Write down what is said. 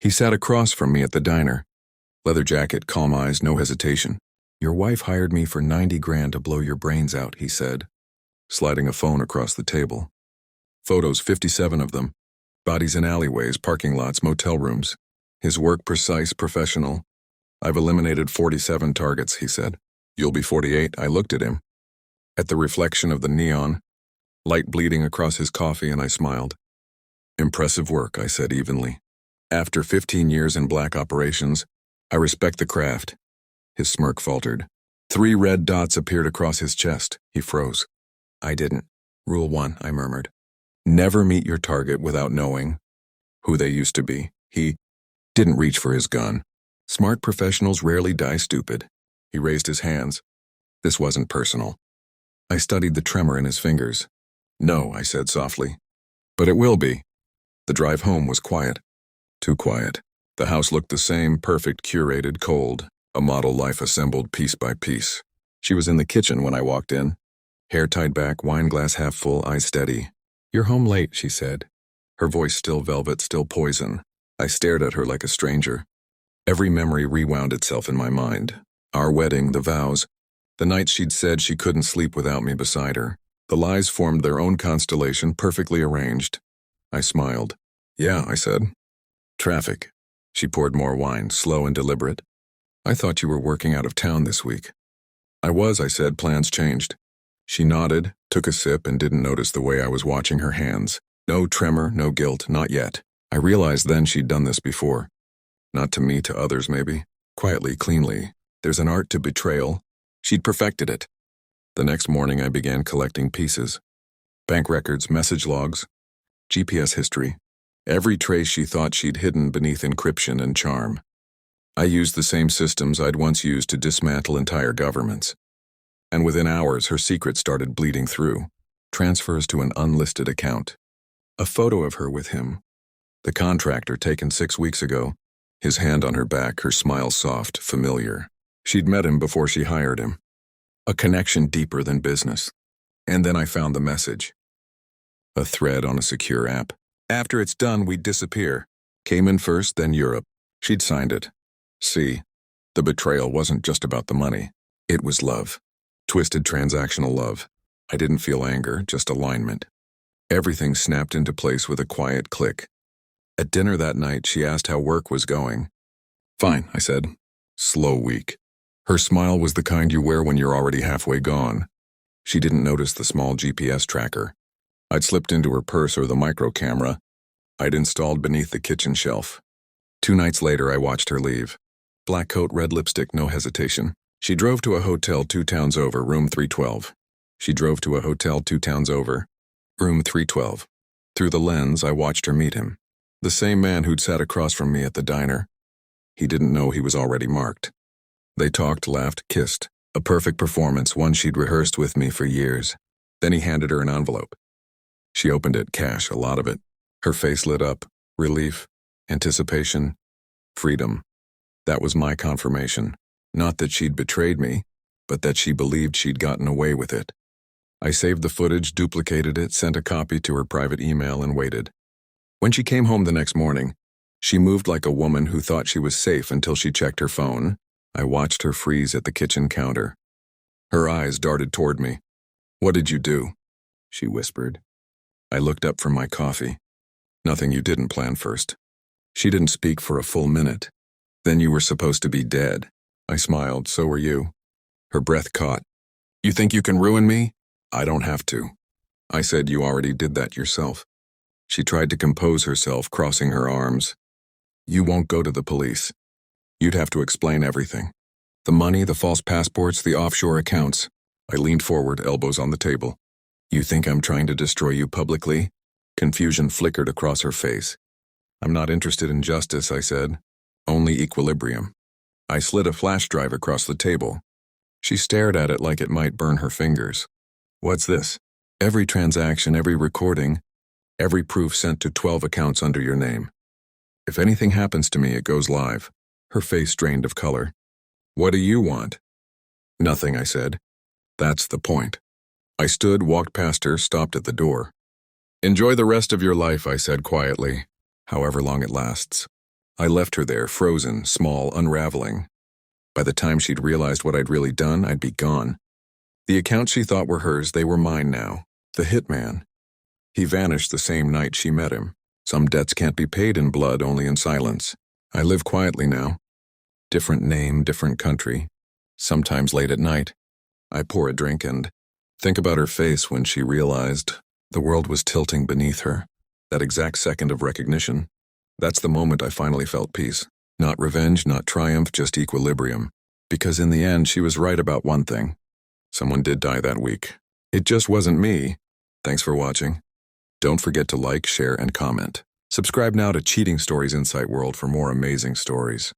He sat across from me at the diner. Leather jacket, calm eyes, no hesitation. "Your wife hired me for 90 grand to blow your brains out," he said, sliding a phone across the table. Photos, 57 of them. Bodies in alleyways, parking lots, motel rooms. His work precise, professional. "I've eliminated 47 targets," he said. "You'll be 48. I looked at him, at the reflection of the neon, light bleeding across his coffee, and I smiled. "Impressive work," I said evenly. "After 15 years in black operations, I respect the craft." His smirk faltered. 3 red dots appeared across his chest. He froze. "I didn't. Rule 1, I murmured. Never meet your target without knowing who they used to be." He didn't reach for his gun. Smart professionals rarely die stupid. He raised his hands. "This wasn't personal." I studied the tremor in his fingers. "No," I said softly. "But it will be." The drive home was quiet. Too quiet. The house looked the same, perfect, curated, cold, a model life assembled piece by piece. She was in the kitchen when I walked in. Hair tied back, wine glass half full, eyes steady. "You're home late," she said. Her voice still velvet, still poison. I stared at her like a stranger. Every memory rewound itself in my mind. Our wedding, the vows, the nights she'd said she couldn't sleep without me beside her. The lies formed their own constellation, perfectly arranged. I smiled. "Yeah," I said. "Traffic." She poured more wine, slow and deliberate. "I thought you were working out of town this week." "I was," I said. "Plans changed." She nodded, took a sip, and didn't notice the way I was watching her hands. No tremor, no guilt, not yet. I realized then she'd done this before. Not to me, to others maybe. Quietly, cleanly. There's an art to betrayal. She'd perfected it. The next morning I began collecting pieces. Bank records, message logs, GPS history. Every trace she thought she'd hidden beneath encryption and charm. I used the same systems I'd once used to dismantle entire governments. And within hours her secret started bleeding through. Transfers to an unlisted account. A photo of her with him. The contractor taken 6 weeks ago. His hand on her back, her smile soft, familiar. She'd met him before she hired him. A connection deeper than business. And then I found the message. A thread on a secure app. "After it's done, we'd disappear. Cayman first, then Europe." She'd signed it. See, the betrayal wasn't just about the money. It was love. Twisted transactional love. I didn't feel anger, just alignment. Everything snapped into place with a quiet click. At dinner that night, she asked how work was going. "Fine," I said. "Slow week." Her smile was the kind you wear when you're already halfway gone. She didn't notice the small GPS tracker. I'd slipped into her purse or the micro camera I'd installed beneath the kitchen shelf. 2 nights later, I watched her leave. Black coat, red lipstick, no hesitation. She drove to a hotel 2 towns over, room 312. She drove to a hotel 2 towns over, room 312. Through the lens, I watched her meet him. The same man who'd sat across from me at the diner. He didn't know he was already marked. They talked, laughed, kissed. A perfect performance, one she'd rehearsed with me for years. Then he handed her an envelope. She opened it, cash, a lot of it. Her face lit up. Relief, anticipation, freedom. That was my confirmation. Not that she'd betrayed me, but that she believed she'd gotten away with it. I saved the footage, duplicated it, sent a copy to her private email, and waited. When she came home the next morning, she moved like a woman who thought she was safe until she checked her phone. I watched her freeze at the kitchen counter. Her eyes darted toward me. "What did you do?" she whispered. I looked up from my coffee. "Nothing you didn't plan first." She didn't speak for a full minute. "Then you were supposed to be dead." I smiled. "So were you." Her breath caught. "You think you can ruin me?" "I don't have to." I said, "You already did that yourself." She tried to compose herself, crossing her arms. "You won't go to the police. You'd have to explain everything. The money, the false passports, the offshore accounts." I leaned forward, elbows on the table. "You think I'm trying to destroy you publicly?" Confusion flickered across her face. "I'm not interested in justice," I said. "Only equilibrium." I slid a flash drive across the table. She stared at it like it might burn her fingers. "What's this?" "Every transaction, every recording, every proof sent to 12 accounts under your name. If anything happens to me, it goes live." Her face drained of color. "What do you want?" "Nothing," I said. "That's the point." I stood, walked past her, stopped at the door. "Enjoy the rest of your life," I said quietly, "however long it lasts." I left her there, frozen, small, unraveling. By the time she'd realized what I'd really done, I'd be gone. The accounts she thought were hers, they were mine now. The hitman. He vanished the same night she met him. Some debts can't be paid in blood, only in silence. I live quietly now. Different name, different country. Sometimes late at night, I pour a drink and think about her face when she realized the world was tilting beneath her. That exact second of recognition. That's the moment I finally felt peace. Not revenge, not triumph, just equilibrium. Because in the end, she was right about one thing. Someone did die that week. It just wasn't me. Thanks for watching. Don't forget to like, share, and comment. Subscribe now to Cheating Stories Insight World for more amazing stories.